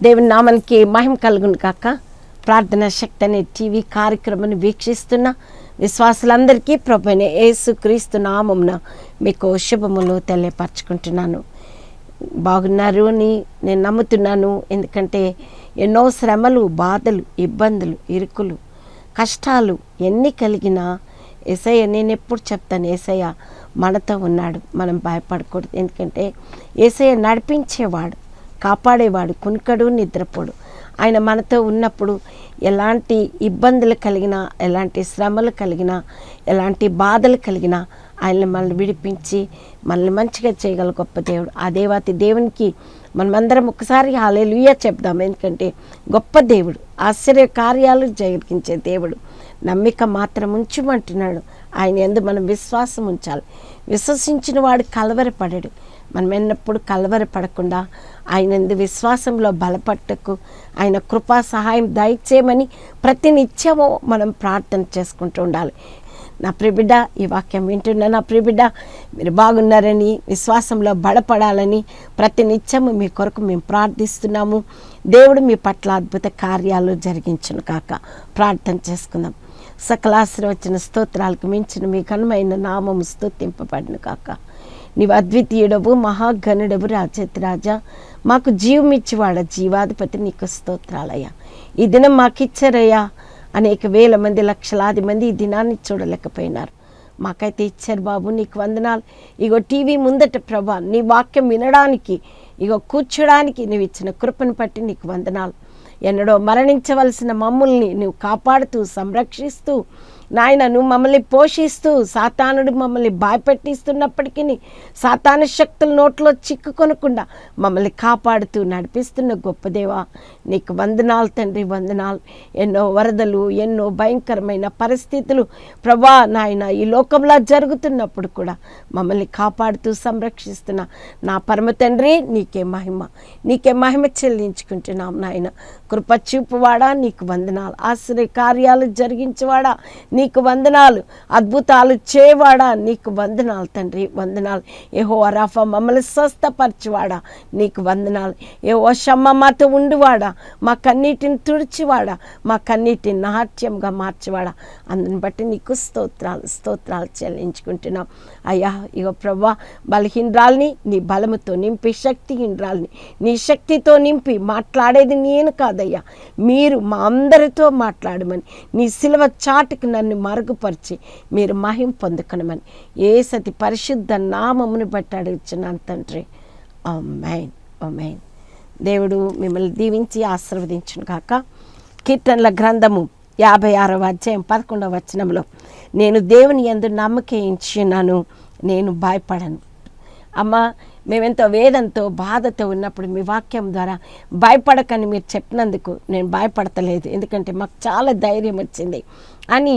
దేవుని నామానికి మహిమ కలుగును కాక. ప్రార్థన శక్తి అనే టీవీ కార్యక్రమాన్ని వీక్షిస్తున్న విశ్వాసులందరికీ ప్రభువైన యేసుక్రీస్తు నామమున మీకు శుభములు తెలియపరచుకుంటున్నాను. బాగున్నారు అని నేను నమ్ముతున్నాను. ఎందుకంటే ఎన్నో శ్రమలు, బాధలు, ఇబ్బందులు, ఇరుకులు, కష్టాలు ఎన్ని కలిగినా యేసయ్య, నేను ఎప్పుడు చెప్తాను, యేసయ్య మనతో ఉన్నాడు, మనం భయపడకూడదు. ఎందుకంటే యేసయ్య నడిపించేవాడు, కాపాడేవాడు, కునుకడు, నిద్రపోడు. ఆయన మనతో ఉన్నప్పుడు ఎలాంటి ఇబ్బందులు కలిగినా, ఎలాంటి శ్రమలు కలిగినా, ఎలాంటి బాధలు కలిగినా ఆయన్ని మనల్ని విడిపించి మనల్ని మంచిగా చేయగల గొప్ప దేవుడు. ఆ దేవాతి దేవునికి మనమందరం ఒకసారి హల్లెలూయా చెప్దాం. ఎందుకంటే గొప్ప దేవుడు, ఆశ్చర్య కార్యాలు జరిగించే దేవుడు. నమ్మిక మాత్రం ఉంచమంటున్నాడు. ఆయన యందు మనం విశ్వాసం ఉంచాలి. విశ్వసించిన వాడు కలవరపడడు. మనం ఎన్నప్పుడు కలవరపడకుండా ఆయన యందు విశ్వాసంలో బలపట్టకు, ఆయన కృపా సహాయం దయచేయమని ప్రతినిత్యము మనం ప్రార్థన చేసుకుంటూ ఉండాలి. నా ప్రియబిడ్డ, ఈ వాక్యం వింటున్న నా ప్రియబిడ్డ, మీరు బాగున్నారని, విశ్వాసంలో బలపడాలని ప్రతినిత్యము మీ కొరకు మేము ప్రార్థిస్తున్నాము. దేవుడు మీ పట్ల అద్భుత కార్యాలు జరిగించును కాక. ప్రార్థన చేసుకుందాం. సకలాశీర్వచన స్తోత్రాలకు మించిన మీ ఘనమైన నామము స్తుతింపబడును కాక. నీవు అద్వితీయుడవు, మహాగణుడవు, రాజేతి రాజా, మాకు జీవమిచ్చివాడ, జీవాధిపతి, నీకు స్తోత్రాలయ్యా. ఈ దినం మాకు ఇచ్చారయ్యా. అనేక వేల మంది, లక్షలాది మంది ఈ దినాన్ని చూడలేకపోయినారు. మాకైతే ఇచ్చారు బాబు, నీకు వందనాలు. ఇగో టీవీ ముందట ప్రభా, నీ వాక్యం వినడానికి, ఇగో కూర్చోడానికి నీవు ఇచ్చిన కృపను బట్టి నీకు వందనాలు. ఎన్నడో మరణించవలసిన మమ్మల్ని నువ్వు కాపాడుతూ, సంరక్షిస్తూ, నాయన నువ్వు మమ్మల్ని పోషిస్తూ, సాతానుడు మమ్మల్ని భయపెట్టిస్తున్నప్పటికీ సాతాను శక్తుల నోట్లో చిక్కుకొనకుండా మమ్మల్ని కాపాడుతూ నడిపిస్తున్న గొప్ప దేవా, నీకు వందనాలు తండ్రి, వందనాలు. ఎన్నో వరదలు, ఎన్నో భయంకరమైన పరిస్థితులు ప్రభా నాయన ఈ లోకంలో జరుగుతున్నప్పుడు కూడా మమ్మల్ని కాపాడుతూ సంరక్షిస్తున్న నా పరమ తండ్రి, నీకే మహిమ, నీకే మహిమ చెల్లించుకుంటున్నాం నాయన. కృప చూపువాడా నీకు వందనాలు. ఆశ్చర్య కార్యాలు జరిగించేవాడా నీకు వందనాలు. అద్భుతాలు చేయవాడా నీకు వందనాలు తండ్రి, వందనాలు. యెహోవా రాఫా మమ్మల్ని స్వస్థపరచువాడా నీకు వందనాలు. యెహోవా షమ్మా మాతో ఉండువాడా, మా కన్నీటిని తుడిచివాడా, మా కన్నీటిని నాట్యంగా మార్చివాడా, అందుని బట్టి నీకు స్తోత్రాలు, స్తోత్రాలు చెల్లించుకుంటున్నాం అయ్యా. ఇగో ప్రభా, బలహీనరాల్ని నీ బలముతో నింపి, శక్తిహీనరాల్ని నీ శక్తితో నింపి, మాట్లాడేది నేను కాదయ్యా, మీరు మా అందరితో మాట్లాడమని, నీ సిలువ చాటుకు నన్ను మరుగుపరిచి మీరు మహిమ పొందుకొనమని యేసతి పరిశుద్ధ నామమును బట్టి అడుగుచున్నాను తండ్రి. ఆమేన్, ఆమేన్. దేవుడు మిమ్మల్ని దీవించి ఆశీర్వదించును గాక. కీర్తనల గ్రంథము 56వ అధ్యాయం 11వ వచనంలో, నేను దేవుని యందు నమ్మకం ఉంచుచున్నాను, నేను భయపడను. అమ్మ, మేమెంతో వేదంతో బాధతో ఉన్నప్పుడు మీ వాక్యం ద్వారా భయపడకని మీరు చెప్పినందుకు నేను భయపడతలేదు. ఎందుకంటే మాకు చాలా ధైర్యం వచ్చింది అని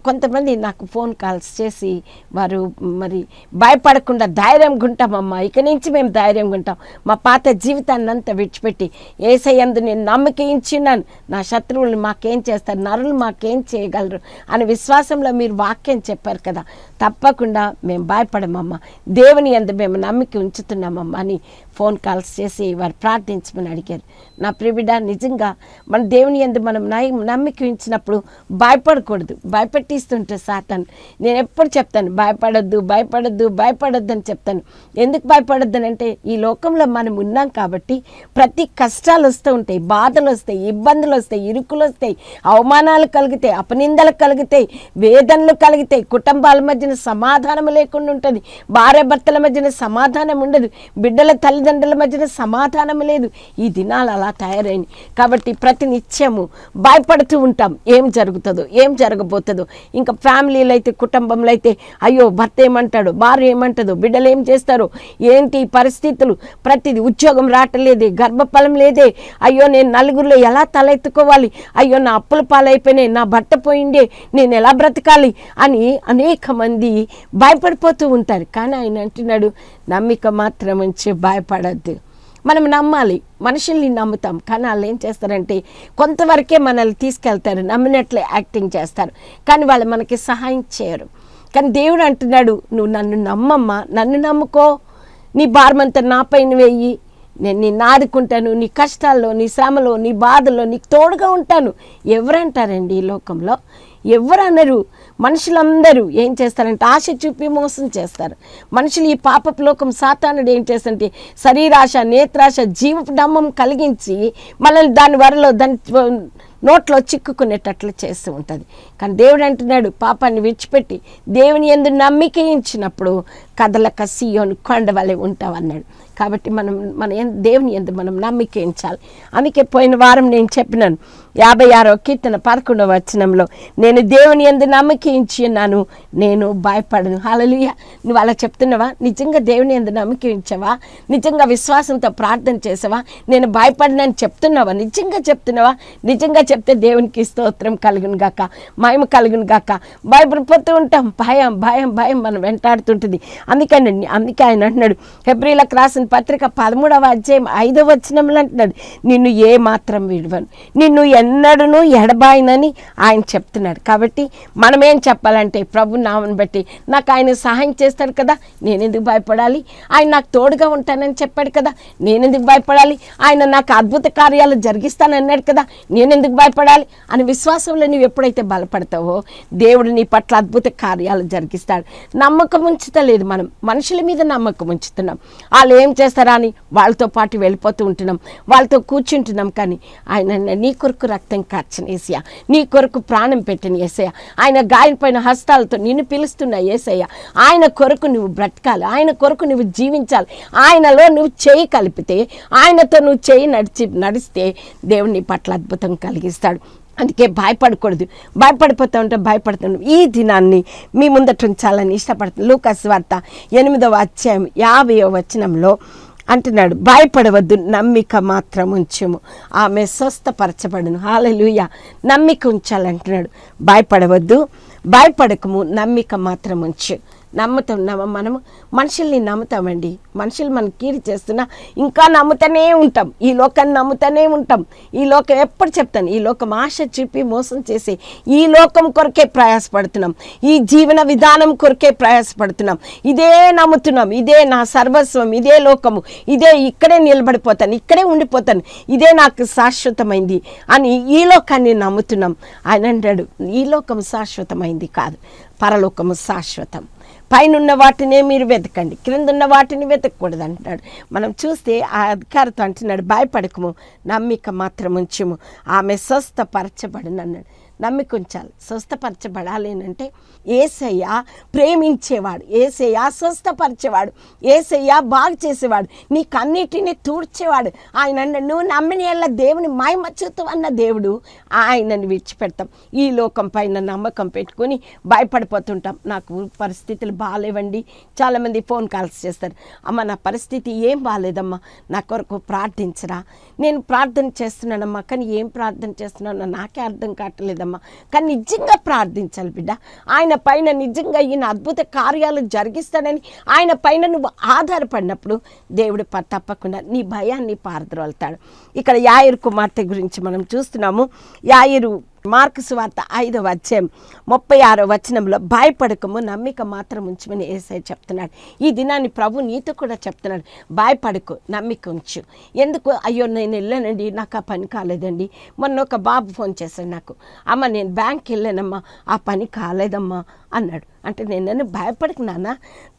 కొంతమంది నాకు ఫోన్ కాల్స్ చేసి వారు మరి భయపడకుండా ధైర్యంగా ఉంటామమ్మా, ఇక నుంచి మేము ధైర్యంగా ఉంటాం, మా పాత జీవితాన్ని అంతా విడిచిపెట్టి యేసయ్యందు నేను నమ్మకించున్నాను, నా శత్రువులు మాకేం చేస్తారు, నరులు మాకేం చేయగలరు అని విశ్వాసంలో మీరు వాక్యం చెప్పారు కదా. తప్పకుండా మేము భయపడమమ్మా, దేవుని యందు మేము నమ్మిక ఉంచుతున్నామమ్మా అని ఫోన్ కాల్స్ చేసి వారు ప్రార్థించమని అడిగారు. నా ప్రియబిడ్డ, నిజంగా మన దేవుని యందు మనం నమ్మిక ఉంచినప్పుడు భయపడకూడదు. భయపెట్టిస్తుంటే సాతాను, నేను ఎప్పుడు చెప్తాను భయపడొద్దు, భయపడొద్దు, భయపడొద్దు అని చెప్తాను. ఎందుకు భయపడొద్దు అంటే ఈ లోకంలో మనం ఉన్నాం కాబట్టి ప్రతి కష్టాలు వస్తూ ఉంటాయి, బాధలు వస్తాయి, ఇబ్బందులు వస్తాయి, ఇరుకులు వస్తాయి, అవమానాలు కలుగుతాయి, అపనిందలు కలుగుతాయి, వేదనలు కలుగుతాయి, కుటుంబాల మధ్యన సమాధానం లేకుండా ఉంటుంది, భార్య భర్తల మధ్యన సమాధానం ఉండదు, బిడ్డల తల్లిదండ్రుల మధ్యన సమాధానం లేదు. ఈ దినాలు అలా తయారైనవి కాబట్టి ప్రతి నిత్యము భయపడుతూ ఉంటాం. ఏం జరుగుతుందో, ఏం జరగబోతుందో. ఇంకా ఫ్యామిలీలో అయితే, కుటుంబంలో అయితే, అయ్యో భర్త ఏమంటాడు, భార్య ఏమంటుందో, బిడ్డలు ఏం చేస్తారో, ఏంటి పరిస్థితులు, ప్రతిదీ ఉద్యోగం రావట్లేదే, గర్భఫలం లేదే, అయ్యో నేను నలుగురిలో ఎలా తలెత్తుకోవాలి, అయ్యో నా అప్పుల పాలైపోయినాయి, నా భర్త పోయిండే, నేను ఎలా బ్రతకాలి అని అనేక మంది భయపడిపోతూ ఉంటారు. కానీ ఆయన అంటున్నాడు, నమ్మిక మాత్రం ఉంచి భయపడద్దు. మనం నమ్మాలి, మనుషుల్ని నమ్ముతాం, కానీ వాళ్ళు ఏం చేస్తారంటే కొంతవరకే మనల్ని తీసుకెళ్తారు, నమ్మినట్లే యాక్టింగ్ చేస్తారు, కానీ వాళ్ళు మనకి సహాయం చేయరు. కానీ దేవుడు అంటున్నాడు, నువ్వు నన్ను నమ్మమ్మా, నన్ను నమ్ముకో, నీ భారమంతా నా పైన వేయి, నేను నిన్ను ఆదుకుంటాను, నీ కష్టాల్లో, నీ శ్రమలో, నీ బాధల్లో నీకు తోడుగా ఉంటాను. ఎవరంటారండి ఈ లోకంలో? ఎవరు అనరు. మనుషులందరూ ఏం చేస్తారంటే ఆశ చూపి మోసం చేస్తారు. మనుషులు ఈ పాపపు లోకం సాతానుడు ఏం చేస్తారంటే శరీరాశ, నేత్రాశ, జీవపు డంబం కలిగించి మనల్ని దాని వరలో దాని నోట్లో చిక్కుకునేటట్లు చేస్తూ ఉంటుంది. కానీ దేవుడు అంటున్నాడు, పాపాన్ని విడిచిపెట్టి దేవుని యందు నమ్మిక ఉంచినప్పుడు కదలక సీయోను కొండ వలె ఉంటావన్నాడు. కాబట్టి దేవుని యందు మనం నమ్మిక ఉంచాలి. అందుకే పోయిన వారం నేను చెప్పినాను 56వ కీర్తన 11వ వచనంలో, నేను దేవుని యందు నమ్మిక ఉంచి ఉన్నాను, నేను భయపడను. హల్లెలూయా. నువ్వు అలా చెప్తున్నావా? నిజంగా దేవుని యందు నమ్మిక ఉంచావా? నిజంగా విశ్వాసంతో ప్రార్థన చేసావా? నేను భయపడనని చెప్తున్నావా? నిజంగా చెప్తున్నావా? నిజంగా చెప్తే దేవునికి స్తోత్రం కలుగును గాక, మహిమ కలుగును గాక. భయపడిపోతూ ఉంటాం. భయం భయం భయం మనం వెంటాడుతుంటుంది. అందుకే ఆయన అంటున్నాడు, హెబ్రీలకు రాసిన పత్రిక 13వ అధ్యాయం 5వ వచనంలో అంటున్నాడు, నిన్ను ఏ మాత్రం విడవను, నిన్ను ఎన్నడూ ఎడబాయినని ఆయన చెప్తున్నాడు. కాబట్టి మనం ఏం చెప్పాలంటే, ప్రభు నామని బట్టి నాకు ఆయన సహాయం చేస్తాడు కదా, నేనెందుకు భయపడాలి? ఆయన నాకు తోడుగా ఉంటానని చెప్పాడు కదా, నేనెందుకు భయపడాలి? ఆయన నాకు అద్భుత కార్యాలు జరిగిస్తానన్నాడు కదా, నేనెందుకు భయపడాలి అని విశ్వాసంలో నువ్వు ఎప్పుడైతే బలపడతావో దేవుడు నీ పట్ల అద్భుత కార్యాలు జరిగిస్తాడు. నమ్మకం ఉంచుతలేదు, మనం మనుషుల మీద నమ్మకం ఉంచుతున్నాం. వాళ్ళు ఏం చేస్తారా అని వాళ్ళతో పాటు వెళ్ళిపోతూ ఉంటున్నాం, వాళ్ళతో కూర్చుంటున్నాం. కానీ ఆయన నీ కొరకు రక్తం కార్చిన యేసయ్య, నీ కొరకు ప్రాణం పెట్టిన యేసయ్య, ఆయన గాయపైన హస్తాలతో నిన్ను పిలుస్తున్న యేసయ్య, ఆయన కొరకు నువ్వు బ్రతకాలి, ఆయన కొరకు నువ్వు జీవించాలి. ఆయనలో నువ్వు చేయి కలిపితే, ఆయనతో నువ్వు చేయి నడిస్తే దేవుడు నీ పట్ల అద్భుతం కలిగిస్తాడు. అందుకే భయపడకూడదు. భయపడిపోతూ ఉంటే భయపడుతున్నాం. ఈ దినాన్ని మీ ముందట ఉంచాలని ఇష్టపడుతుంది. లూకాసు వార్త 8వ అధ్యాయం 50వ వచనంలో అంటున్నాడు, భయపడవద్దు, నమ్మిక మాత్రం ఉంచుము, ఆమె స్వస్థపరచబడును. హల్లెలూయా. నమ్మిక ఉంచాలంటున్నాడు. భయపడవద్దు, భయపడకము, నమ్మిక మాత్రం ఉంచు. నమ్ముతున్నామా? మనము మనుషుల్ని నమ్ముతామండి. మనుషులు మనకి కీడు చేస్తున్నా ఇంకా నమ్ముతూనే ఉంటాం. ఈ లోకాన్ని నమ్ముతూనే ఉంటాం. ఈ లోకం ఎప్పుడు చెప్తాను, ఈ లోకం ఆశ చూపి మోసం చేసి ఈ లోకం కొరకే ప్రయాసపడుతున్నాం, ఈ జీవన విధానం కొరకే ప్రయాసపడుతున్నాం. ఇదే నమ్ముతున్నాం, ఇదే నా సర్వస్వం, ఇదే లోకము, ఇదే ఇక్కడే నిలబడిపోతాను, ఇక్కడే ఉండిపోతాను, ఇదే నాకు శాశ్వతమైంది అని ఈ లోకాన్ని నమ్ముతున్నాం. ఆయన అంటాడు, ఈ లోకం శాశ్వతమైంది కాదు, పరలోకము శాశ్వతం. పైనున్న వాటినే మీరు వెతకండి, క్రిందున్న వాటిని వెతకూడదు అంటున్నాడు. మనం చూస్తే ఆ అధికారితో అంటున్నాడు, భయపడకము, నమ్మిక మాత్రం ఉంచుము, ఆమె స్వస్థపరచబడును అన్నాడు. నమ్మిక ఉంచాలి. స్వస్థపరచబడాలి అంటే యేసయ్య ప్రేమించేవాడు, యేసయ్య స్వస్థపరిచేవాడు, యేసయ్య బాగు చేసేవాడు, నీకన్నిటినీ తూడ్చేవాడు. ఆయన నువ్వు నమ్మిన యెడల దేవుని మహిమ చూస్తావన్న దేవుడు ఆయనని విడిచిపెడతాం. ఈ లోకం పైన నమ్మకం పెట్టుకొని భయపడిపోతుంటాం. నాకు పరిస్థితులు బాగాలేవండి. చాలామంది ఫోన్ కాల్స్ చేస్తారు, అమ్మ నా పరిస్థితి ఏం బాగాలేదమ్మా, నా కొరకు ప్రార్థించరా. నేను ప్రార్థన చేస్తున్నానమ్మా, కానీ ఏం ప్రార్థన చేస్తున్నానో నాకే అర్థం కావట్లేదమ్మా. కానీ నిజంగా ప్రార్థించాలి బిడ్డ. ఆయన పైన నిజంగా ఈయన అద్భుత కార్యాలు జరిగిస్తాడని ఆయన పైన నువ్వు ఆధారపడినప్పుడు దేవుడు తప్పకుండా నీ భయాన్ని పారద్రోలుతాడు. ఇక్కడ యాయిరు కుమార్తె గురించి మనం చూస్తున్నాము. యాయిరు మార్కు సువార్త 5వ అధ్యాయం 36వ వచనంలో, భయపడకము, నమ్మిక మాత్రం ఉంచమని యేసయ్య చెప్తున్నాడు. ఈ దినాన్ని ప్రభు నీతో కూడా చెప్తున్నాడు, భయపడకు, నమ్మిక ఉంచు. ఎందుకు? అయ్యో నేను వెళ్ళానండి, నాకు ఆ పని కాలేదండి. మొన్న ఒక బాబు ఫోన్ చేశాడు నాకు, అమ్మ నేను బ్యాంక్కి వెళ్ళానమ్మా, ఆ పని కాలేదమ్మా అన్నాడు. అంటే నేను భయపడకు నాన్న,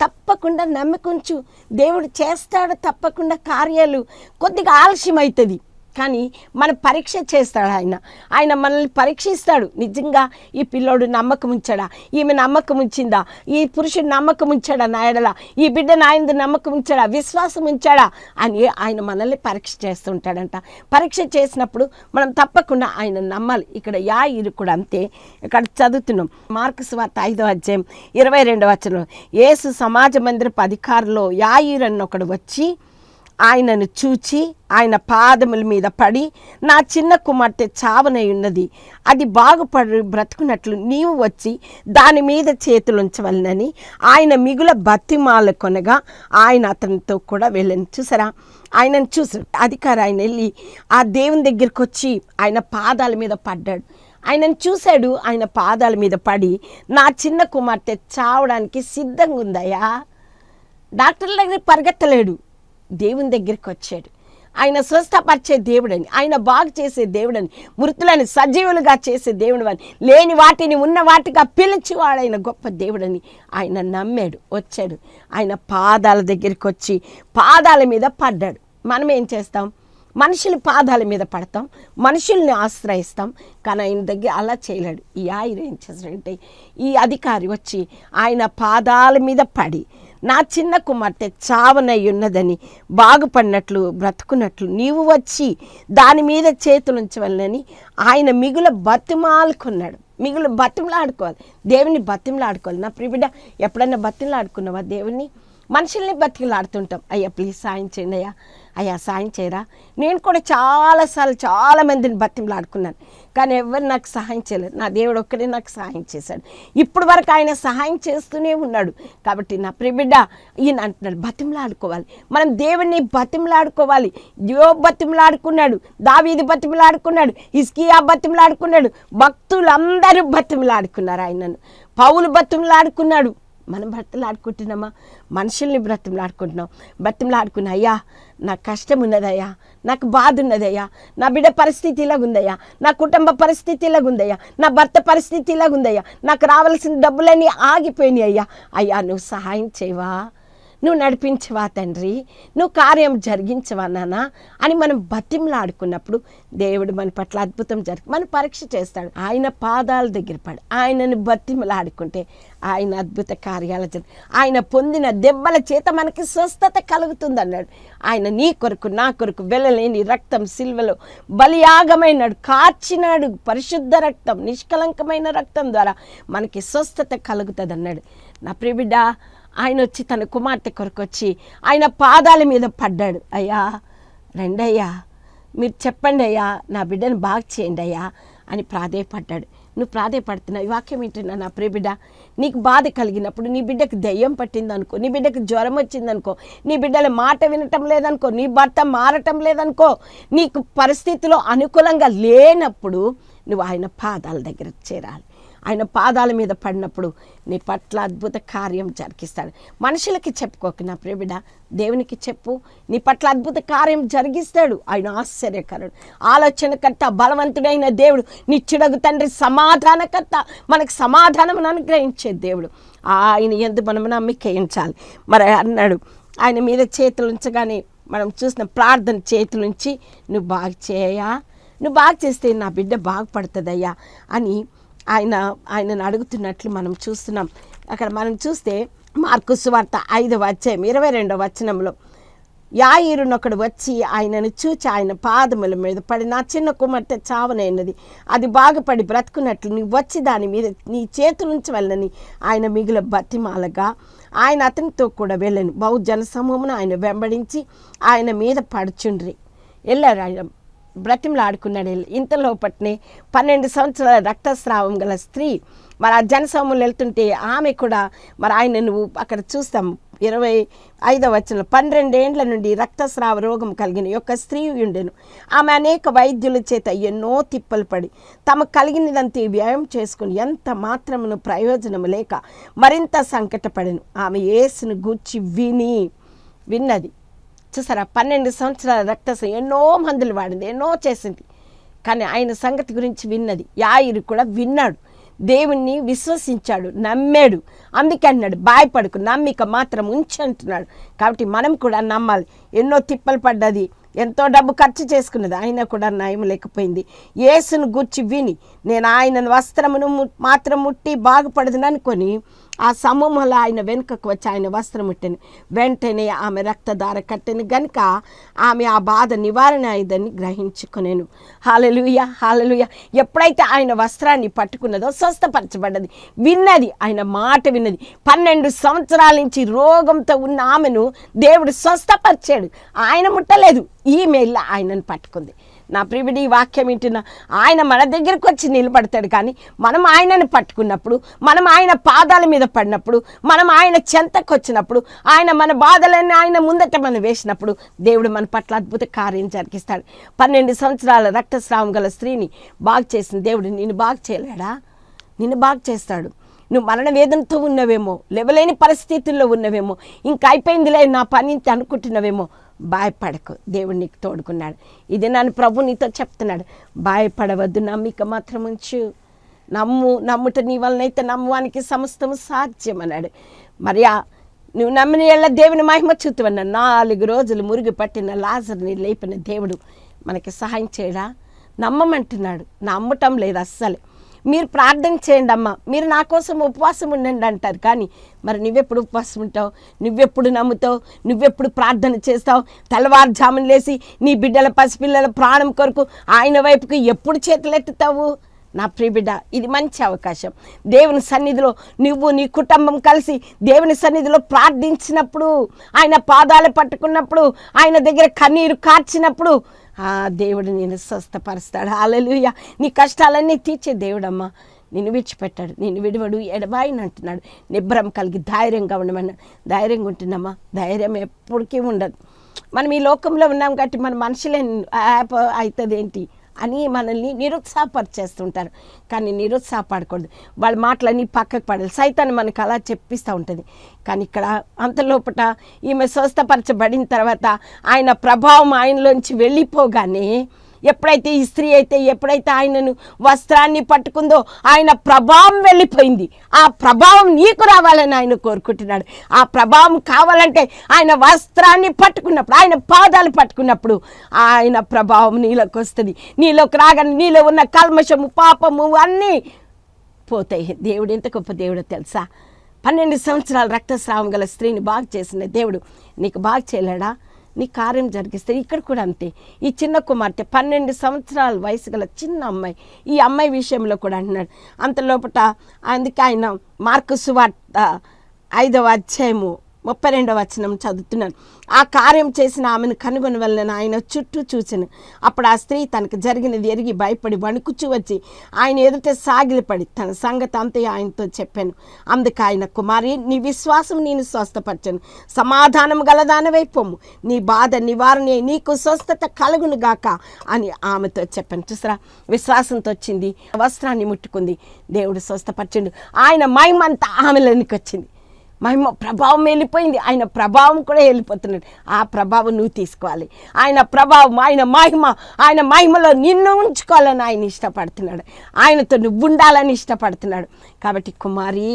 తప్పకుండా నమ్మిక ఉంచు, దేవుడు చేస్తాడు తప్పకుండా కార్యాలు. కొద్దిగా ఆలస్యం అవుతుంది కానీ మన పరీక్ష చేస్తాడు ఆయన. ఆయన మనల్ని పరీక్షిస్తాడు. నిజంగా ఈ పిల్లోడు నమ్మకం ఉంచాడా, ఈమె నమ్మకం ఉంచిందా, ఈ పురుషుడు నమ్మకం ఉంచాడా నా ఎడల, ఈ బిడ్డ నాయందు నమ్మకం ఉంచాడా, విశ్వాసం ఉంచాడా అని ఆయన మనల్ని పరీక్ష చేస్తుంటాడంట. పరీక్ష చేసినప్పుడు మనం తప్పకుండా ఆయన నమ్మాలి. ఇక్కడ యాయిరు కూడా అంతే. ఇక్కడ చదువుతున్నాం మార్కు సువార్త 5వ అధ్యాయం 22వ వచనం, యేసు సమాజ మందిరపు అధికారులో యాయిరు అన్న ఒకడు వచ్చి ఆయనను చూచి ఆయన పాదముల మీద పడి, నా చిన్న కుమార్తె చావనై ఉన్నది, అది బాగుపడి బ్రతుకున్నట్లు నీవు వచ్చి దాని మీద చేతులుంచవలనని ఆయన మిగుల బతిమాల కొనగా ఆయన అతనితో కూడా వెళ్ళని. చూసారా, ఆయనను చూసాడు అధికారి. ఆయన వెళ్ళి ఆ దేవుని దగ్గరికి వచ్చి ఆయన పాదాల మీద పడ్డాడు. ఆయనను చూశాడు, ఆయన పాదాల మీద పడి, నా చిన్న కుమార్తె చావడానికి సిద్ధంగా ఉందయ్యా. డాక్టర్ల దగ్గరికి పరిగెత్తలేడు, దేవుని దగ్గరికి వచ్చాడు. ఆయన స్వస్థపరిచే దేవుడని, ఆయన బాగు చేసే దేవుడని, మృతులని సజీవులుగా చేసే దేవుడు అని, లేని వాటిని ఉన్న వాటిగా పిలిచివాడైన గొప్ప దేవుడని ఆయన నమ్మాడు. వచ్చాడు, ఆయన పాదాల దగ్గరికి వచ్చి పాదాల మీద పడ్డాడు. మనం ఏం చేస్తాం? మనుషుల పాదాల మీద పడతాం, మనుషుల్ని ఆశ్రయిస్తాం. కానీ ఆయన దగ్గర అలా చేయలేడు. ఈ ఆయన ఏం చేశాడంటే, ఈ అధికారి వచ్చి ఆయన పాదాల మీద పడి, నా చిన్న కుమార్తె చావనై ఉన్నదని, బాగుపడినట్లు బ్రతుకున్నట్లు నీవు వచ్చి దాని మీద చేతులుంచవలనని ఆయన మిగులు బతిమాలుకున్నాడు. మిగులు బతిమలాడుకోవాలి, దేవుని బతిమలాడుకోవాలి. నా ప్రియబిడ్డ, ఎప్పుడైనా బతిమలాడుకున్నావా దేవుని? మనుషుల్ని బతికిలాడుతుంటాం. అయ్యా ప్లీజ్ సాయం చేయండి, అయ్యా సాయం చేయరా. నేను కూడా చాలాసార్లు చాలామందిని బతిమలాడుకున్నాను, కానీ ఎవరు నాకు సహాయం చేయలేదు. నా దేవుడు ఒక్కడే నాకు సహాయం చేశాడు. ఇప్పుడు వరకు ఆయన సహాయం చేస్తూనే ఉన్నాడు. కాబట్టి నా ప్రియబిడ్డ, ఈయన అంటున్నాడు బతిమలాడుకోవాలి. మనం దేవుణ్ణి బతిమలాడుకోవాలి. యోబు బతిమలాడుకున్నాడు, దావీదు బతిమలాడుకున్నాడు, హిజ్కియా బతిమలాడుకున్నాడు, భక్తులందరూ బతిమలాడుకున్నారు ఆయనను. పౌలు బతిమలాడుకున్నాడు. మనం బ్రతిమలాడుకుంటున్నామా? మనుషుల్ని బ్రతిమలాడుకుంటున్నాం. బ్రతిమలాడుకున్నా, అయ్యా నాకు కష్టం ఉన్నదయ్యా, నాకు బాధ ఉన్నదయ్యా, నా బిడ్డ పరిస్థితి ఇలాగుందయ్యా, నా కుటుంబ పరిస్థితి ఇలాగుందయ్యా, నా భర్త పరిస్థితి ఇలాగుందయ్యా, నాకు రావాల్సిన డబ్బులన్నీ ఆగిపోయినాయి అయ్యా, అయ్యా నువ్వు సహాయం చేయవా, నువ్వు నడిపించవా తండ్రి, నువ్వు కార్యం జరిగించవా నాన్న అని మనం బతిమలాడుకున్నప్పుడు దేవుడు మన పట్ల అద్భుతం మన పరీక్ష చేస్తాడు. ఆయన పాదాల దగ్గర పడి ఆయనను బతిమలాడుకుంటే ఆయన అద్భుత కార్యాలు ఆయన పొందిన దెబ్బల చేత మనకి స్వస్థత కలుగుతుంది అన్నాడు. ఆయన నీ కొరకు నా కొరకు వెళ్ళలేని రక్తం సిల్వలో బలియాగమైనాడు, కార్చినాడు. పరిశుద్ధ రక్తం, నిష్కలంకమైన రక్తం ద్వారా మనకి స్వస్థత కలుగుతుంది అన్నాడు. నా ప్రియబిడ్డ, ఆయన వచ్చి తన కుమార్తె కొరకు వచ్చి ఆయన పాదాల మీద పడ్డాడు. అయ్యా రండయ్యా, మీరు చెప్పండి అయ్యా, నా బిడ్డను బాగు చేయండి అయ్యా అని ప్రాధేయపడ్డాడు. నువ్వు ప్రాధేయపడుతున్నావు. ఈ వాక్యం ఏంటన్నా నా ప్రియబిడ్డ, నీకు బాధ కలిగినప్పుడు, నీ బిడ్డకు దెయ్యం పట్టిందనుకో, నీ బిడ్డకు జ్వరం వచ్చిందనుకో, నీ బిడ్డల మాట వినటం లేదనుకో, నీ భర్త మారటం లేదనుకో, నీకు పరిస్థితిలో అనుకూలంగా లేనప్పుడు నువ్వు ఆయన పాదాల దగ్గర చేరాలి. ఆయన పాదాల మీద పడినప్పుడు నీ పట్ల అద్భుత కార్యం జరిగిస్తాడు. మనుషులకి చెప్పుకోక నా ప్రియబిడ్డ, దేవునికి చెప్పు, నీ పట్ల అద్భుత కార్యం జరిగిస్తాడు. ఆయన ఆశ్చర్యకరుడు, ఆలోచనకర్త, బలవంతుడైన దేవుడు, నిత్యుడగు తండ్రి, సమాధానకర్త, మనకు సమాధానం అనుగ్రహించే దేవుడు. ఆయన యందు మనం నమ్మిక ఉంచాలి. మరి అన్నాడు, ఆయన మీద చేతులు ఉంచగానే మనం చూసిన ప్రార్థన చేతులుంచి, నువ్వు బాగు చేయయా, నువ్వు బాగు చేస్తే నా బిడ్డ బాగుపడుతుందయ్యా అని ఆయనను అడుగుతున్నట్లు మనం చూస్తున్నాం. అక్కడ మనం చూస్తే మార్కు సువార్త 5వ అధ్యాయం 22వ వచనంలో, యాయిరునొకడు వచ్చి ఆయనను చూచి ఆయన పాదముల మీద పడి, నా చిన్న కుమార్తె చావనైనది, అది బాగుపడి బ్రతుకున్నట్లు నువ్వు వచ్చి దాని మీద నీ చేతులుంచవలనని ఆయన మిగుల బతిమాలగా ఆయన అతనితో కూడా వెళ్ళను. బహుజన సమూహమును ఆయన వెంబడించి ఆయన మీద పడుచుండ్రి. వెళ్ళారు, ఆయన బ్రతిమలాడుకున్నాడు. ఇంతలోపట్నే 12 సంవత్సరాల రక్తస్రావం గల స్త్రీ మరి ఆ జనసమూహంలో వెళ్తుంటే ఆమె కూడా మరి ఆయన నువ్వు అక్కడ చూస్తాం 25వ వచనంలో, 12 ఏండ్ల నుండి రక్తస్రావ రోగం కలిగిన యొక్క స్త్రీ ఉండెను. ఆమె అనేక వైద్యుల చేత ఎన్నో తిప్పలు పడి తమ కలిగినదంతా వ్యయం చేసుకుని ఎంత మాత్రమును ప్రయోజనం లేక మరింత సంకటపడెను. ఆమె యేసును గూర్చి విన్నది. చూసారా, 12 సంవత్సరాల రక్తస్రావం, ఎన్నో మందులు వాడింది, ఎన్నో చేసింది, కానీ ఆయన సంగతి గురించి విన్నది. యాయిరు కూడా విన్నాడు, దేవుణ్ణి విశ్వసించాడు, నమ్మాడు. అందుకే అన్నాడు, భయపడకు, నమ్మిక మాత్రం ఉంచి అంటున్నాడు. కాబట్టి మనం కూడా నమ్మాలి. ఎన్నో తిప్పలు పడ్డది, ఎంతో డబ్బు ఖర్చు చేసుకున్నది, అయినా కూడా నయం లేకపోయింది. యేసును గూర్చి విని నేను ఆయన వస్త్రమును మాత్రం ముట్టి బాగుపడదును అనుకొని ఆ సమూహంలో ఆయన వెనుకకు వచ్చి ఆయన వస్త్రం ముట్టాను. వెంటనే ఆమె రక్తధార కట్టెను గనుక ఆమె ఆ బాధ నివారణ అయిందని గ్రహించుకునేను. హల్లెలూయా, హల్లెలూయా. ఎప్పుడైతే ఆయన వస్త్రాన్ని పట్టుకున్నదో స్వస్థపరచబడ్డది, విన్నది, ఆయన మాట విన్నది. 12 సంవత్సరాల నుంచి రోగంతో ఉన్న ఆమెను దేవుడు స్వస్థపరిచాడు. ఆయన ముట్టలేదు, ఈమె ఆయనను పట్టుకుంది. నా ప్రియబిడ్డ, ఈ వాక్యం వింటున్నా, ఆయన మన దగ్గరకు వచ్చి నిలబడతాడు. కానీ మనం ఆయనను పట్టుకున్నప్పుడు, మనం ఆయన పాదాల మీద పడినప్పుడు, మనం ఆయన చెంతకు వచ్చినప్పుడు, ఆయన మన బాధలన్నీ ఆయన ముందట మనం వేసినప్పుడు దేవుడు మన పట్ల అద్భుత కార్యం జరిగిస్తాడు. 12 సంవత్సరాల రక్తస్రావం గల స్త్రీని బాగు చేసిన దేవుడు నిన్ను బాగు చేయలేడా? నిన్ను బాగు చేస్తాడు. నువ్వు మరణ వేదనతో ఉన్నవేమో, లేవలేని పరిస్థితుల్లో ఉన్నవేమో, ఇంకా అయిపోయిందిలే నా పని అనుకుంటున్నవేమో, భయపడకు, దేవుడు నీకు తోడుకున్నాడు. ఇది నన్ను ప్రభు నీతో చెప్తున్నాడు. భయపడవద్దు, నమ్మిక మాత్రం ఉంచు. నమ్ముట నీ వలనైతే నమ్మువానికి సమస్తము సాధ్యం అన్నాడు. మరి నువ్వు నమ్మిన ఎళ్ళ దేవుని మహిమ చూతువన్న 4 రోజులు మురిగి పట్టిన లాజరుని లేపిన దేవుడు మనకి సహాయం చేయడా? నమ్మమంటున్నాడు. నమ్మటం లేదు అస్సలు. మీరు ప్రార్థన చేయండి అమ్మా, మీరు నా కోసం ఉపవాసం ఉండండి అంటారు. కానీ మరి నువ్వెప్పుడు ఉపవాసం ఉంటావు? నువ్వెప్పుడు నమ్ముతావు? నువ్వెప్పుడు ప్రార్థన చేస్తావు? తెల్లవారుజామున లేసి నీ బిడ్డల పసిపిల్లల ప్రాణం కొరకు ఆయన వైపుకి ఎప్పుడు చేతులెత్తుతావు? నా ప్రియబిడ్డ, ఇది మంచి అవకాశం. దేవుని సన్నిధిలో నువ్వు నీ కుటుంబం కలిసి దేవుని సన్నిధిలో ప్రార్థించినప్పుడు, ఆయన పాదాలు పట్టుకున్నప్పుడు, ఆయన దగ్గర కన్నీరు కార్చినప్పుడు దేవుడు నేను స్వస్థపరుస్తాడు. హల్లెలూయా. నీ కష్టాలన్నీ తీర్చే దేవుడమ్మా. నిన్ను విడిచిపెట్టాడు, నిన్ను విడివడు, ఎడబాయిని అంటున్నాడు. నిబ్బరం కలిగి ధైర్యంగా ఉండమన్నాడు. ధైర్యంగా ఉంటున్నామా? ధైర్యం ఎప్పటికీ ఉండదు. మనం ఈ లోకంలో ఉన్నాం కాబట్టి మన మనుషులే అవుతుంది ఏంటి అని మనల్ని నిరుత్సాహపరిచేస్తుంటారు. కానీ నిరుత్సాహపడకూడదు. వాళ్ళ మాటలన్నీ పక్కకు పడాలి. సైతాన్ని మనకు అలా చెప్పిస్తూ ఉంటుంది. కానీ ఇక్కడ అంతలోపట ఈమె స్వస్థపరచబడిన తర్వాత ఆయన ప్రభావం ఆయనలోంచి వెళ్ళిపోగానే, ఎప్పుడైతే ఈ స్త్రీ అయితే ఎప్పుడైతే ఆయనను వస్త్రాన్ని పట్టుకుందో ఆయన ప్రభావం వెళ్ళిపోయింది. ఆ ప్రభావం నీకు రావాలని ఆయన కోరుకుంటున్నాడు. ఆ ప్రభావం కావాలంటే ఆయన వస్త్రాన్ని పట్టుకున్నప్పుడు, ఆయన పాదాలు పట్టుకున్నప్పుడు ఆయన ప్రభావం నీలోకి వస్తుంది. నీలోకి రాగానే నీలో ఉన్న కల్మషము, పాపము అన్నీ పోతాయి. దేవుడు ఎంత గొప్ప దేవుడో తెలుసా? 12 సంవత్సరాల రక్తస్రావం గల స్త్రీని బాగు చేసిన దేవుడు నీకు బాగు చేయలేడా? నీ కార్యం జరిగిస్తే ఇక్కడ కూడా అంతే. ఈ చిన్న కుమార్తె 12 సంవత్సరాల వయసు గల చిన్న అమ్మాయి, ఈ అమ్మాయి విషయంలో కూడా అంటున్నాడు. అంతలోపట అందుకే ఆయన మార్కు సువార్త 5వ అధ్యాయము 32వ వచనం చదువుతున్నాను. ఆ కార్యం చేసిన ఆమెను కనుగొని వలన ఆయన చుట్టూ చూచెను. అప్పుడు ఆ స్త్రీ తనకు జరిగినది ఎరిగి భయపడి వణుకుచూ వచ్చి ఆయన ఎదుట సాగిలపడి తన సంగతి అంతే ఆయనతో చెప్పాను. అందుకు ఆయన, కుమారి, నీ విశ్వాసం నేను స్వస్థపరచను, సమాధానం గలదానవై పొమ్ము, నీ బాధ నివారణ, నీకు స్వస్థత కలుగును గాక అని ఆమెతో చెప్పాను. చూసారా, విశ్వాసంతో వచ్చింది, వస్త్రాన్ని ముట్టుకుంది, దేవుడు స్వస్థపరచండు. ఆయన మహిమంతా ఆమెలోనికి వచ్చింది. మహిమ ప్రభావం వెళ్ళిపోయింది. ఆయన ప్రభావం కూడా వెళ్ళిపోతున్నాడు. ఆ ప్రభావం నువ్వు తీసుకోవాలి. ఆయన ప్రభావం, ఆయన మహిమలో నిన్ను ఉంచుకోవాలని ఆయన ఇష్టపడుతున్నాడు. ఆయనతో నువ్వు ఉండాలని ఇష్టపడుతున్నాడు. కాబట్టి కుమారి,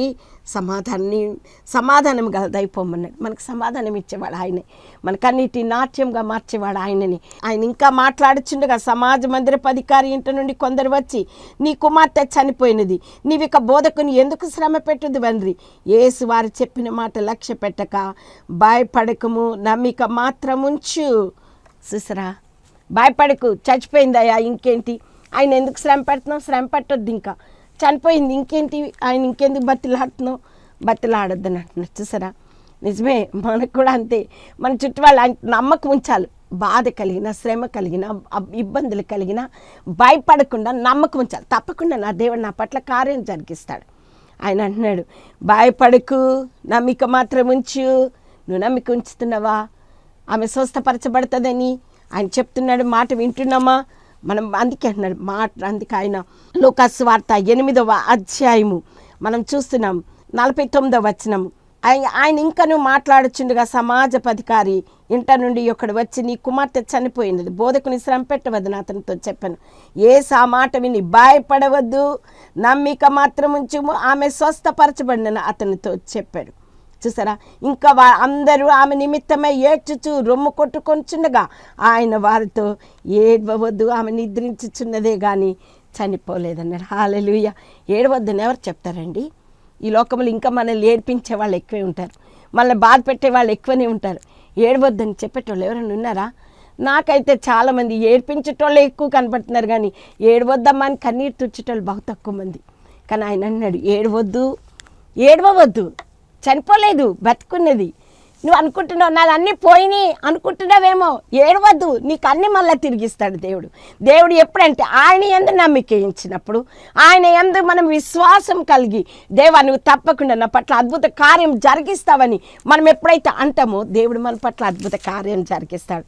సమాధానం గల దైపోమన్నాడు. మనకు సమాధానం ఇచ్చేవాడు ఆయనే. మనకన్నిటి నాట్యంగా మార్చేవాడు ఆయనని. ఆయన ఇంకా మాట్లాడుచుండగా సమాజ మందిరపు అధికారి ఇంటి నుండి కొందరు వచ్చి, నీ కుమార్తె చనిపోయినది, నీవిక బోధకుని ఎందుకు శ్రమ పెట్టుది వంద్రి. యేసు వారు చెప్పిన మాట లక్ష్య పెట్టక భయపడకము, నమ్మిక మాత్రం ఉంచు. చూసరా, భయపడకు, చచ్చిపోయిందయ్యా, ఇంకేంటి, ఆయన ఎందుకు శ్రమ పెడుతున్నావు? శ్రమ పెట్టొద్దు, ఇంకా చనిపోయింది, ఇంకేంటి, ఆయన ఇంకెందుకు బతిలాడొద్దు అని అంటున్నారు. చూసారా, నిజమే, మనకు కూడా అంతే. మన చుట్టూ వాళ్ళు ఆయన నమ్మకం ఉంచాలి. బాధ కలిగిన, శ్రమ కలిగిన, ఇబ్బందులు కలిగిన భయపడకుండా నమ్మకం ఉంచాలి. తప్పకుండా నా దేవుడు నా పట్ల కార్యం జరిగిస్తాడు. ఆయన అంటున్నాడు, భయపడకు, నమ్మిక మాత్రం ఉంచు. నువ్వు నమ్మిక ఉంచుతున్నావా? ఆమె స్వస్థపరచబడుతుందని ఆయన చెప్తున్నాడు. మాట వింటున్నామా? మనం అందుకే అంటున్నాడు మాట. అందుకే ఆయన లూకా సువార్త 8వ అధ్యాయము మనం చూస్తున్నాం 49వ వచనము. ఆయన ఇంకనూ మాట్లాడుచుండగా సమాజాధికారి ఇంట నుండి ఒకడు వచ్చి, నీ కుమార్తె చనిపోయినది, బోధకుని శ్రమ పెట్టవద్దని అతనితో చెప్పాను. యేసు ఆ మాట విని, భయపడవద్దు, నమ్మిక మాత్రం ఉంచుము, ఆమె స్వస్థపరచబడినని అతనితో చెప్పాడు. చూసారా, ఇంకా అందరూ ఆమె నిమిత్తమై ఏడ్చుచు రొమ్ము కొట్టుకొంచుండగా ఆయన వారితో, ఏడవద్దు, ఆమె నిద్రించుచున్నదే కానీ చనిపోలేదన్నాడు. హల్లెలూయా. ఏడవద్దని ఎవరు చెప్తారండి? ఈ లోకంలో ఇంకా మనల్ని ఏడ్పించే వాళ్ళు ఎక్కువే ఉంటారు, మనల్ని బాధ పెట్టే వాళ్ళు ఎక్కువనే ఉంటారు. ఏడవద్దని చెప్పేటోళ్ళు ఎవరైనా ఉన్నారా? నాకైతే చాలామంది ఏడ్పించేటోళ్ళు ఎక్కువ కనపడుతున్నారు, కానీ ఏడవద్దమ్మా అని కన్నీరు తుడిచేటోళ్ళు బహు తక్కువ మంది. కానీ ఆయన అన్నాడు, ఏడవవద్దు, చనిపోలేదు, బతుకున్నది. నువ్వు అనుకుంటున్నావు నాది అన్నీ పోయినాయి అనుకుంటున్నావేమో, ఏడవద్దు, నీకు అన్నీ మళ్ళీ తిరిగిస్తాడు దేవుడు. దేవుడు ఎప్పుడంటే ఆయన యందు నమ్మిక ఉంచినప్పుడు, ఆయన యందు మనం విశ్వాసం కలిగి, దేవా నువ్వు తప్పకుండా నా పట్ల అద్భుత కార్యం జరిగిస్తావని మనం ఎప్పుడైతే అంటామో, దేవుడు మన పట్ల అద్భుత కార్యం జరిగిస్తాడు.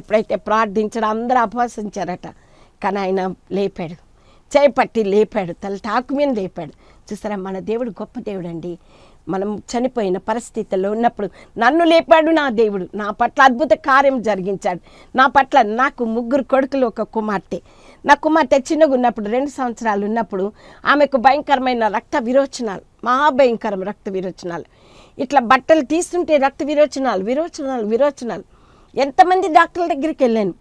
ఎప్పుడైతే ప్రార్థించడం అందరూ అపహసించారట, కానీ ఆయన లేపాడు. చేపట్టి లేపాడు, తల టాకు మీద లేపాడు. చూసారా, మన దేవుడు గొప్ప దేవుడు అండి. మనం చనిపోయిన పరిస్థితుల్లో ఉన్నప్పుడు నన్ను లేపాడు నా దేవుడు, నా పట్ల అద్భుత కార్యం జరిగించాడు. నా పట్ల నాకు 3 కొడుకులు, 1 కుమార్తె. నా కుమార్తె చిన్నగా ఉన్నప్పుడు 2 సంవత్సరాలు ఉన్నప్పుడు ఆమెకు భయంకరమైన రక్త విరోచనాలు, మహాభయంకరం రక్త విరోచనాలు. ఇట్లా బట్టలు తీస్తుంటే రక్త విరోచనాలు. ఎంతమంది డాక్టర్ల దగ్గరికి వెళ్ళాను.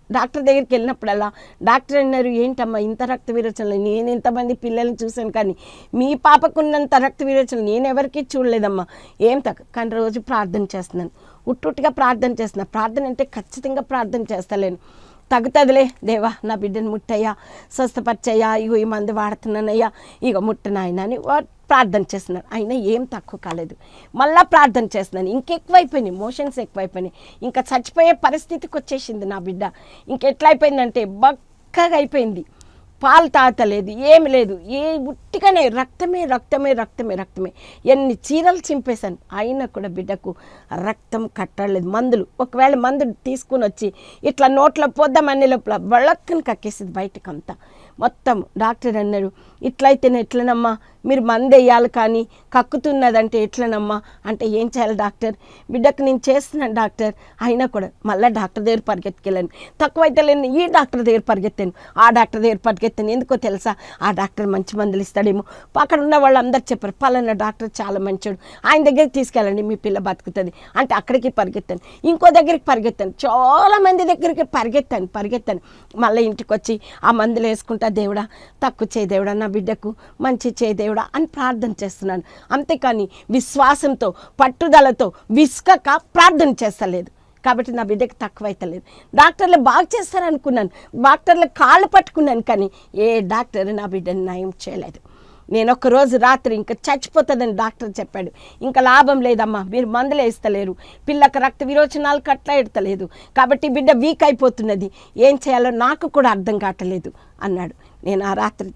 డాక్టర్ దగ్గరికి వెళ్ళినప్పుడల్లా డాక్టర్ అన్నారు, ఏంటమ్మా ఇంత రక్త విరోచనలు, నేను ఎంతమంది పిల్లల్ని చూశాను కానీ మీ పాపకున్నంత రక్త విరోచనలు నేను ఎవరికీ చూడలేదమ్మా. ఏం కానీ రోజు ప్రార్థన చేస్తున్నాను, ఉట్టుగా ప్రార్థన చేస్తున్నాను. ప్రార్థన అంటే ఖచ్చితంగా ప్రార్థన చేస్తలేను. తగ్గుతుందిలే దేవా, నా బిడ్డను ముట్టయ్యా, స్వస్థపరిచయ్యా, ఇగో ఈ మందు వాడుతున్నానయ్యా, ఇగో ముట్టనాయన అని ప్రార్థన చేస్తున్నాను. అయినా ఏం తక్కువ కాలేదు. మళ్ళీ ప్రార్థన చేస్తున్నాను, ఇంకెక్కువైపోయినాయి, మోషన్స్ ఎక్కువైపోయినాయి. ఇంకా చచ్చిపోయే పరిస్థితికి వచ్చేసింది నా బిడ్డ. ఇంకెట్లయిపోయిందంటే బక్కగా అయిపోయింది, పాలు తాగలేదు, ఏమి లేదు, ఉట్టిగానే రక్తమే. ఎన్ని చీరలు చింపేశాను, అయినా కూడా బిడ్డకు రక్తం కట్టలేదు. మందులు ఒకవేళ మందులు తీసుకుని వచ్చి ఇట్లా నోట్లో పోద్దామనే లోపల బళ్ళక్కని కక్కేసింది బయటకంతా మొత్తం. డాక్టర్ అన్నారు, ఇట్లయితేనే ఎట్లనమ్మా, మీరు మందు వేయాలి కానీ కక్కుతున్నదంటే ఎట్లనమ్మా అంటే, ఏం చేయాలి డాక్టర్, బిడ్డకు నేను చేస్తున్నాను డాక్టర్. అయినా కూడా మళ్ళీ డాక్టర్ దగ్గర పరిగెత్తుకెళ్ళాను. తక్కువైతే లేని ఈ డాక్టర్ దగ్గర పరిగెత్తాను, ఆ డాక్టర్ దగ్గర పరిగెత్తాను. ఎందుకో తెలుసా, ఆ డాక్టర్ మంచి మందులు ఇస్తాడేమో. అక్కడ ఉన్న వాళ్ళందరూ చెప్పారు, పలానా డాక్టర్ చాలా మంచోడు, ఆయన దగ్గరికి తీసుకెళ్ళండి, మీ పిల్ల బతుకుతుంది అంటే అక్కడికి పరిగెత్తాను. ఇంకో దగ్గరికి పరిగెత్తాను, చాలా మంది దగ్గరికి పరిగెత్తాను. మళ్ళీ ఇంటికి వచ్చి ఆ మందులు వేసుకుంటా, దేవుడా తక్కువ చేయి, దేవుడా నా బిడ్డకు మంచి చేయి దేవుడా అని ప్రార్థన చేస్తున్నాను. అంతేకాని విశ్వాసంతో, పట్టుదలతో, విసుకక ప్రార్థన చేస్తలేదు. కాబట్టి నా బిడ్డకి తక్కువైతలేదు. డాక్టర్లు బాగా చేస్తారనుకున్నాను, డాక్టర్లు కాళ్ళు పట్టుకున్నాను, కానీ ఏ డాక్టర్ నా బిడ్డని నయం చేయలేదు. నేను ఒకరోజు రాత్రి ఇంకా చచ్చిపోతుందని డాక్టర్ చెప్పాడు. ఇంకా లాభం లేదమ్మా, మీరు మందులు వేస్తలేరు, పిల్లకి రక్త విరోచనాలు కట్లా ఎడతలేదు, కాబట్టి బిడ్డ వీక్ అయిపోతున్నది, ఏం చేయాలో నాకు కూడా అర్థం కావట్లేదు అన్నాడు. నేను ఆ రాత్రి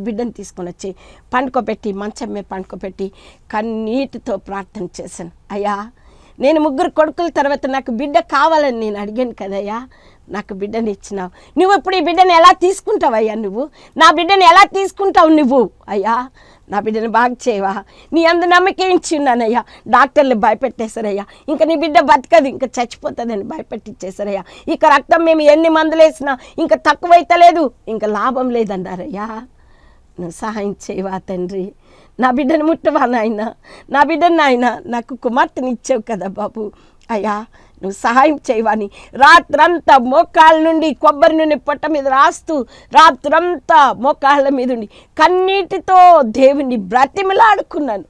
బిడ్డను తీసుకొని వచ్చి పండుకోబెట్టి, మంచం మీద పండుకోబెట్టి కన్నీటితో ప్రార్థన చేశాను. అయ్యా, నేను 3 కొడుకుల తర్వాత నాకు బిడ్డ కావాలని నేను అడిగాను కదయ్యా, నాకు బిడ్డని ఇచ్చినావు. నువ్వు ఇప్పుడు ఈ బిడ్డను ఎలా తీసుకుంటావయ్యా, నా బిడ్డను ఎలా తీసుకుంటావు నువ్వు? అయ్యా, నా బిడ్డను బాగా చేయవా, నీ అందు నమ్మకం ఇచ్చిన్నానయ్యా. డాక్టర్లు భయపెట్టేశారయ్యా, ఇంకా నీ బిడ్డ బతకదు, ఇంకా చచ్చిపోతుందని భయపెట్టించేశారయ్యా. ఇక రక్తం మేము ఎన్ని మందులు వేసినా ఇంకా తక్కువైతలేదు, ఇంకా లాభం లేదన్నారయ్యా. నువ్వు సహాయం చేయవా తండ్రి, నా బిడ్డను ముట్టవా నాయన, నా బిడ్డను నాయన, నాకు కుమార్తెని ఇచ్చావు కదా బాబు, అయ్యా నువ్వు సహాయం చేయవని రాత్రంతా మోకాళ్ళ నుండి కొబ్బరి నూనె పొట్ట మీద రాస్తూ రాత్రంతా మోకాళ్ళ మీద ఉండి కన్నీటితో దేవుని బతిమలాడుకున్నాను.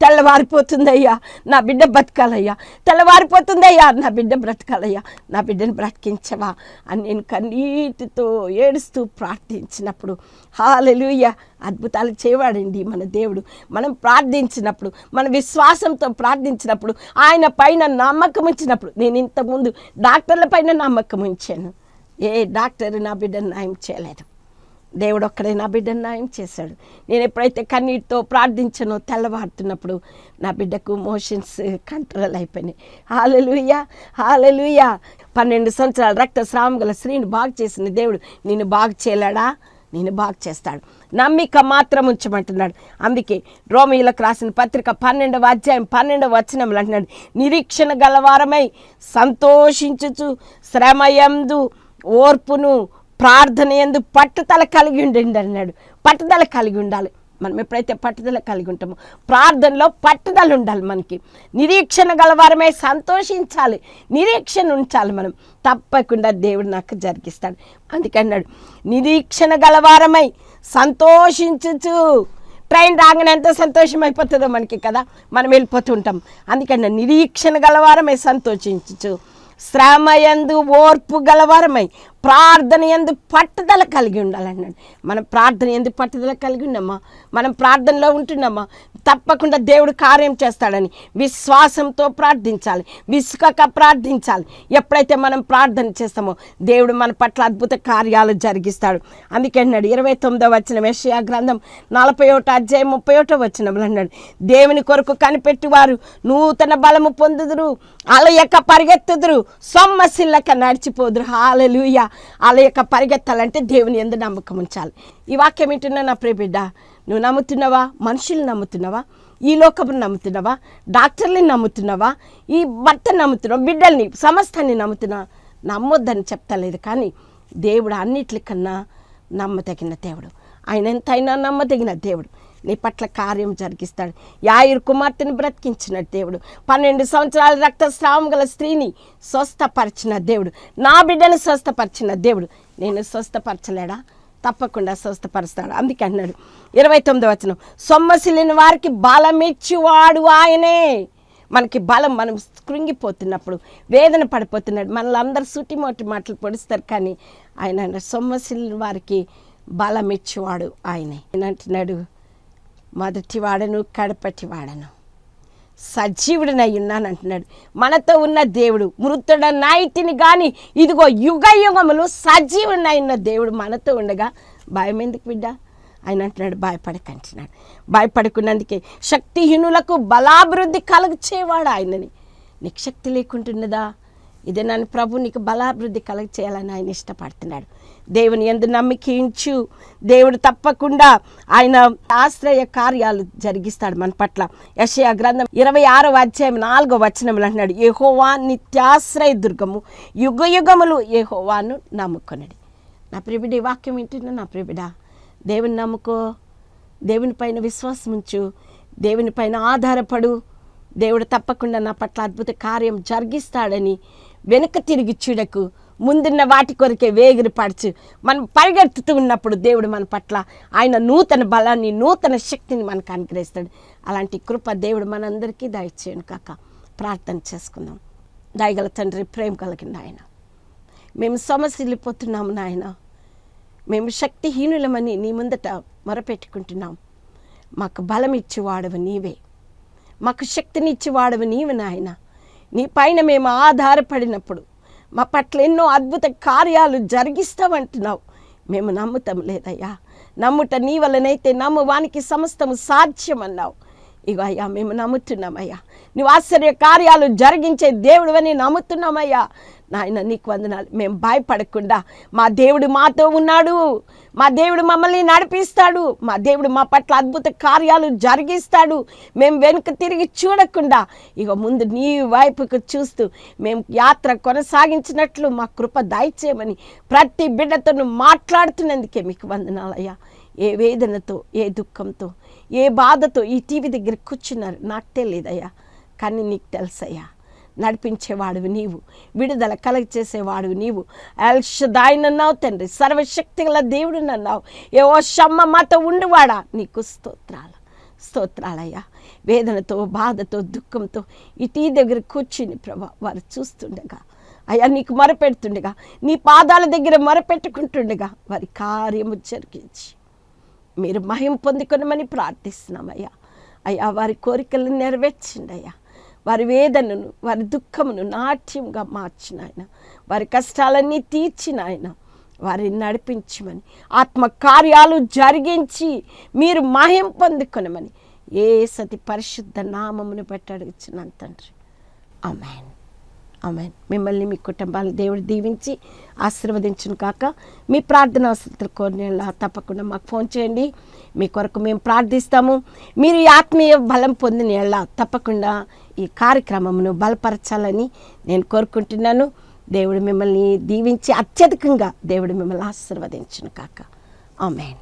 తెల్లవారిపోతుందయ్యా, నా బిడ్డ బతకాలయ్యా, తెల్లవారిపోతుందయ్యా, నా బిడ్డ బ్రతకాలయ్యా, నా బిడ్డను బ్రతికించవా అని నేను కన్నీటితో ఏడుస్తూ ప్రార్థించినప్పుడు హల్లెలూయా అద్భుతాలు చేయవాడండి మన దేవుడు. మనం ప్రార్థించినప్పుడు, మన విశ్వాసంతో ప్రార్థించినప్పుడు, ఆయన పైన నమ్మకం ఉంచినప్పుడు, నేను ఇంతకుముందు డాక్టర్ల పైన నమ్మకం ఉంచాను, ఏ డాక్టర్ నా బిడ్డను నయం చేయలేదు, దేవుడు ఒక్కడే నా బిడ్డను న్యాయం చేశాడు. నేను ఎప్పుడైతే కన్నీటితో ప్రార్థించానో తెల్లవారుతున్నప్పుడు నా బిడ్డకు మోషన్స్ కంట్రోల్ అయిపోయినాయి. హల్లెలూయా 12 సంవత్సరాల రక్తస్రావం గల స్త్రీని బాగు చేసిన దేవుడు నిన్ను బాగు చేయలేడా? నేను బాగు చేస్తాడు. నమ్మిక మాత్రం ఉంచమంటున్నాడు. అందుకే రోమీయులకు రాసిన పత్రిక 12వ అధ్యాయం 12వ వచనంలో అంటున్నాడు, నిరీక్షణ గలవారమై సంతోషించుచు శ్రమయందు ఓర్పును ప్రార్థన యందు పట్టుదల కలిగి ఉండండి అన్నాడు. పట్టుదల కలిగి ఉండాలి. మనం ఎప్పుడైతే పట్టుదల కలిగి ఉంటామో ప్రార్థనలో పట్టుదల ఉండాలి. మనకి నిరీక్షణ గలవారమే సంతోషించాలి, నిరీక్షణ ఉంచాలి. మనం తప్పకుండా దేవుడు నాకు జరిగిస్తాడు. అందుకన్నాడు నిరీక్షణ గలవారమై సంతోషించుచు. ట్రైన్ రాగానే ఎంత సంతోషం అయిపోతుందో మనకి కదా, మనం వెళ్ళిపోతుంటాం. అందుకన్నా నిరీక్షణ గలవారమై సంతోషించుచు శ్రమయందు ఓర్పు గలవారమై ప్రార్థన యందు పట్టుదల కలిగి ఉండాలన్నాడు. మనం ప్రార్థన యందు పట్టుదల కలిగి ఉన్నామా, మనం ప్రార్థనలో ఉంటున్నామా, తప్పకుండా దేవుడు కార్యం చేస్తాడని విశ్వాసంతో ప్రార్థించాలి, విసుకక ప్రార్థించాలి. ఎప్పుడైతే మనం ప్రార్థన చేస్తామో దేవుడు మన పట్ల అద్భుత కార్యాలు జరిగిస్తాడు. అందుకే అన్నాడు 29వ వచనం యెషయా గ్రంథం 41వ అధ్యాయం 31వ వచనంలో అన్నాడు, దేవుని కొరకు కనిపెట్టువారు నూతన బలము పొందుదురు, అలయక పరిగెత్తుదురు, సొమ్మసిల్లక నడిచిపోదురు. హల్లెలూయా వాళ్ళ యొక్క పరిగెత్తాలంటే దేవుని యందు నమ్మకం ఉంచాలి. ఈ వాక్యం వింటున్నా నా ప్రియ బిడ్డ, నువ్వు నమ్ముతున్నావా? మనుషులు నమ్ముతున్నావా? ఈ లోకమును నమ్ముతున్నావా? డాక్టర్ని నమ్ముతున్నావా? ఈ భర్తను నమ్ముతున్నావా? బిడ్డల్ని, సమస్తాన్ని నమ్ముతున్నావా? నమ్మొద్దని చెప్తలేదు, కానీ దేవుడు అన్నిటికన్నా నమ్మదగిన దేవుడు. ఆయన ఎంతైనా నమ్మదగిన దేవుడు. నీ పట్ల కార్యం జరిగిస్తాడు. యాయిరు కుమార్తెను బ్రతికించిన దేవుడు, 12 సంవత్సరాల రక్తస్రావం గల స్త్రీని స్వస్థపరిచిన దేవుడు, నా బిడ్డను స్వస్థపరిచిన దేవుడు. నేను స్వస్థపరచలేడా? తప్పకుండా స్వస్థపరుస్తాడు. అందుకే అన్నాడు 29వ వచనం, సొమ్మసిల్లిన వారికి బలమిచ్చువాడు ఆయనే. మనకి బలం, మనం కృంగిపోతున్నప్పుడు, వేదన పడిపోతున్నాడు, మనల్ని అందరు సూటిమోటి మాటలు పొడుస్తారు, కానీ ఆయన సొమ్మసిల్లిన వారికి బలమిచ్చువాడు ఆయనే. ఆయన అంటున్నాడు, మొదటి వాడను కడపటి వాడను సజీవుడినై ఉన్నాను అంటున్నాడు. మనతో ఉన్న దేవుడు మృతుడ నాయిటిని కానీ ఇదిగో యుగ యుగములు సజీవుడినై ఉన్న దేవుడు మనతో ఉండగా భయం ఎందుకు బిడ్డ? ఆయన అంటున్నాడు, భయపడకంటున్నాడు. భయపడుకున్నందుకే శక్తిహీనులకు బలాభివృద్ధి కలుగచేవాడు ఆయనని. నీకు శక్తి లేకుంటున్నదా? ఇదే నన్ను ప్రభు నీకు బలాభివృద్ధి కలుగ చేయాలని ఆయన ఇష్టపడుతున్నాడు. దేవుని యందు నమ్మికించు. దేవుడు తప్పకుండా ఆయన ఆశ్రయ కార్యాలు జరిగిస్తాడు మన పట్ల. యెషయా గ్రంథం 26వ అధ్యాయం 4వ వచనంలో అంటున్నాడు, యెహోవా నిత్యాశ్రయ దుర్గము, యుగ యుగములు యెహోవాను నమ్ముకొనడి. నా ప్రియబిడ్డ, ఈ వాక్యం వింటున్నా నా ప్రియబిడ్డ, దేవుని నమ్ముకో, దేవుని పైన విశ్వాసం ఉంచు, దేవుని పైన ఆధారపడు. దేవుడు తప్పకుండా నా పట్ల అద్భుత కార్యం జరిగిస్తాడని వెనుక తిరిగి చూడకు, ముందున్న వాటి కొరకే వేగిరి పడచ్చు. మనం పరిగెత్తుతూ ఉన్నప్పుడు దేవుడు మన పట్ల ఆయన నూతన బలాన్ని, నూతన శక్తిని మనకు అనుగ్రహిస్తాడు. అలాంటి కృప దేవుడు మనందరికీ దయచేయను కాక. ప్రార్థన చేసుకుందాం. దయగల తండ్రి, ప్రేమ కలిగిన ఆయన, మేము సమస్యలిపోతున్నాము నాయన, మేము శక్తిహీనులమని నీ ముందట మొరపెట్టుకుంటున్నాం. మాకు బలం ఇచ్చేవాడవు నీవే, మాకు శక్తినిచ్చేవాడవు నీవు నాయన. నీ పైన మేము ఆధారపడినప్పుడు మా పట్ల ఎన్నో అద్భుత కార్యాలు జరిగిస్తామంటున్నావు. మేము నమ్ముతాం లేదయ్యా. నమ్ముట నీ వలనైతే నమ్మువానికి సమస్తము సాధ్యమన్నావు. ఇగో అయ్యా, మేము నమ్ముతున్నామయ్యా. నువ్వు ఆశ్చర్య కార్యాలు జరిగించే దేవుడు అని నమ్ముతున్నామయ్యా. నాయన నీకు వందనాలు. మేము భయపడకుండా, మా దేవుడు మాతో ఉన్నాడు, మా దేవుడు మమ్మల్ని నడిపిస్తాడు, మా దేవుడు మా పట్ల అద్భుత కార్యాలు జరిగిస్తాడు. మేము వెనుక తిరిగి చూడకుండా ఇక ముందు నీ వైపుకు చూస్తూ మేము యాత్ర కొనసాగించినట్లు మా కృప దయచేయమని ప్రతి బిడ్డతో మాట్లాడుతున్నందుకే మీకు వందనాలయ్యా. ఏ వేదనతో, ఏ దుఃఖంతో, ఏ బాధతో ఈ టీవీ దగ్గర కూర్చున్నారు నాకు తెలియదయ్యా, కానీ నీకు తెలుసయ్యా. నడిపించేవాడువి నీవు, విడుదల కలగచేసేవాడువి నీవు. ఎల్ షదాయ్ అన్నావు తండ్రి, సర్వశక్తి గల దేవుడు అన్నావు. ఏవో షమ్మ మాతో ఉండువాడా, నీకు స్తోత్రాలయ్యా. వేదనతో, బాధతో, దుఃఖంతో ఈ టీ దగ్గర కూర్చుని ప్రభా వారు చూస్తుండగా అయ్యా, నీకు మొరపెడుతుండగా, నీ పాదాల దగ్గర మొరపెట్టుకుంటుండగా వారి కార్యము జరిగించి మీరు మహిమ పొందుకొనమని ప్రార్థిస్తున్నామయ్యా. అయ్యా, వారి కోరికలను నెరవేర్చండి అయ్యా. వారి వేదనను, వారి దుఃఖమును నాట్యంగా మార్చిన ఆయన, వారి కష్టాలన్నీ తీర్చిన ఆయన, వారిని నడిపించమని, ఆత్మ కార్యాలు జరిగించి మీరు మహిమ పొందుకొనమని యేసు పరిశుద్ధ నామమును బట్టి అడుగుచున్నాను తండ్రి. ఆమేన్, ఆమేన్. మిమ్మల్ని, మీ కుటుంబాలను దేవుడు దీవించి ఆశీర్వదించును కాక. మీ ప్రార్థన అవసరతలు కోరిన తప్పకుండా మాకు ఫోన్ చేయండి. మీ కొరకు మేము ప్రార్థిస్తాము. మీరు ఈ ఆత్మీయ బలం పొందిన తప్పకుండా ఈ కార్యక్రమమును బలపరచాలని నేను కోరుకుంటున్నాను. దేవుడు మిమ్మల్ని దీవించి అత్యధికంగా దేవుడు మిమ్మల్ని ఆశీర్వదించును కాక. ఆమేన్.